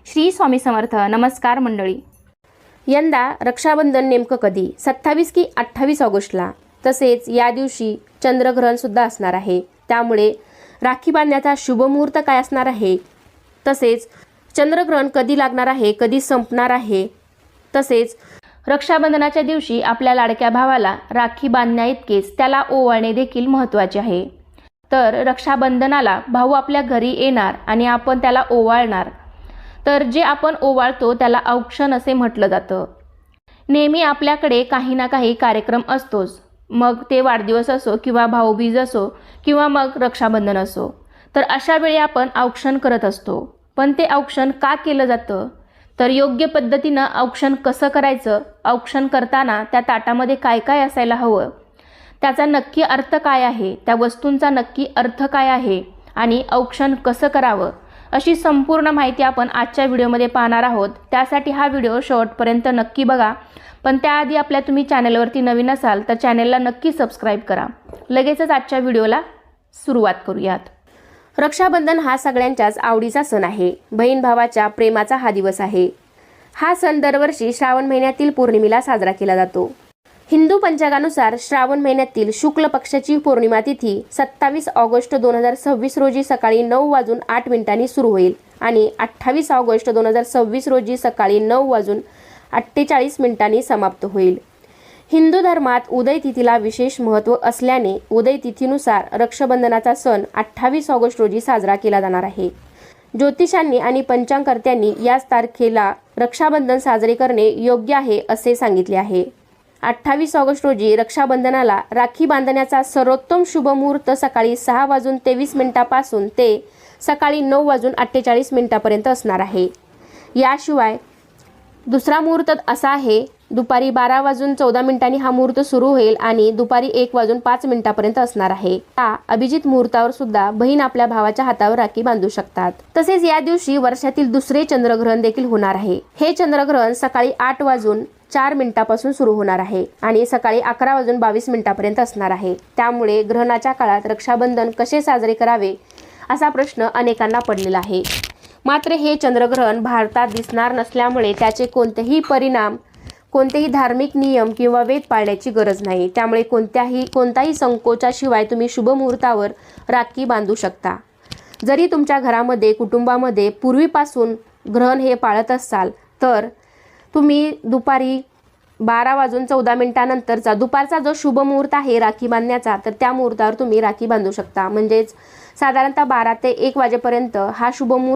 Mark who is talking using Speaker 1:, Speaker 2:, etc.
Speaker 1: श्री स्वामी समर्थ. नमस्कार मंडळी.
Speaker 2: यंदा रक्षाबंधन नेमकं कधी? 27 की 28 ऑगस्टला. तसेच या दिवशी चंद्रग्रहण सुद्धा असणार आहे. त्यामुळे राखी बांधण्याचा शुभ मुहूर्त काय असणार आहे, तसेच चंद्रग्रहण कधी लागणार आहे, कधी संपणार आहे, तसेच रक्षाबंधनाच्या दिवशी आपल्या लाडक्या भावाला राखी बांधण्याइतकेच त्याला ओवाळणे देखील महत्त्वाचे आहे. तर रक्षाबंधनाला भाऊ आपल्या घरी येणार आणि आपण त्याला ओवाळणार. तर जे आपण ओवाळतो त्याला औक्षण असे म्हटलं जातं. नेहमी आपल्याकडे काही ना काही कार्यक्रम असतोच, मग ते वाढदिवस असो किंवा भाऊबीज असो किंवा मग रक्षाबंधन असो. तर अशा वेळी आपण औक्षण करत असतो. पण ते औक्षण का केलं जातं, तर योग्य पद्धतीनं औक्षण कसं करायचं, औक्षण करताना त्या ताटामध्ये काय काय असायला हवं, त्याचा नक्की अर्थ काय आहे, त्या वस्तूंचा नक्की अर्थ काय आहे आणि औक्षण कसं करावं, अशी संपूर्ण माहिती आपण आजच्या व्हिडिओमध्ये पाहणार आहोत. त्यासाठी हा व्हिडिओ शेवटपर्यंत नक्की बघा. पण त्याआधी आपल्या तुम्ही चॅनलवरती नवीन असाल तर चॅनलला नक्की सबस्क्राईब करा. लगेचच आजच्या व्हिडिओला सुरुवात करूयात. रक्षाबंधन हा सगळ्यांच्याच आवडीचा सण आहे. बहीण भावाच्या प्रेमाचा हा दिवस आहे. हा सण दरवर्षी श्रावण महिन्यातील पौर्णिमेला साजरा केला जातो. हिंदू पंचांगानुसार श्रावण महिन्यातील शुक्ल पक्षाची पौर्णिमा तिथी 27 ऑगस्ट 2026 रोजी सकाळी 9:08 सुरू होईल आणि 28 ऑगस्ट 2026 रोजी सकाळी 9:48 समाप्त होईल. हिंदू धर्मात उदय तिथीला विशेष महत्त्व असल्याने उदय तिथीनुसार रक्षाबंधनाचा सण 28 ऑगस्ट रोजी साजरा केला जाणार आहे. ज्योतिषांनी आणि पंचांगकर्त्यांनी याच तारखेला रक्षाबंधन साजरे करणे योग्य आहे असे सांगितले आहे. 28 ऑगस्ट रोजी रक्षाबंधनाला राखी बांधण्याचा सर्वोत्तम शुभ मुहूर्त सकाळी 6:23 पासून ते सकाळी 9:48 पर्यंत असणार आहे. याशिवाय दुसरा मुहूर्त असा आहे, दुपारी 12:14 हा मुहूर्त सुरू होईल आणि दुपारी 1:05 पर्यंत असणार आहे. या अभिजित मुहूर्तावर सुद्धा बहीण आपल्या भावाच्या हातावर राखी बांधू शकतात. तसेच या दिवशी वर्षातील दुसरे चंद्रग्रहण देखील होणार आहे. हे चंद्रग्रहण सकाळी 8:04 पासून सुरू होणार आहे आणि सकाळी 11:22 पर्यंत असणार आहे. त्यामुळे ग्रहणाच्या काळात रक्षाबंधन कसे साजरे करावे असा प्रश्न अनेकांना पडलेला आहे. मात्र हे चंद्रग्रहण भारतात दिसणार नसल्यामुळे त्याचे कोणतेही परिणाम, कोणतेही धार्मिक नियम किंवा वेद पाळण्याची गरज नाही. त्यामुळे कोणताही संकोचाशिवाय तुम्ही शुभ मुहूर्तावर राखी बांधू शकता. जरी तुमच्या घरामध्ये, कुटुंबामध्ये पूर्वीपासून ग्रहण हे पाळत असाल तर तुम्ही दुपारी 12:14 नंतरचा दुपारचा जो शुभ मुहूर्त आहे राखी बांधण्याचा, तर त्या मुहूर्तावर तुम्ही राखी बांधू शकता. म्हणजेच साधारणतः 12 ते 1 वाजेपर्यंत हा शुभ मुहूर्त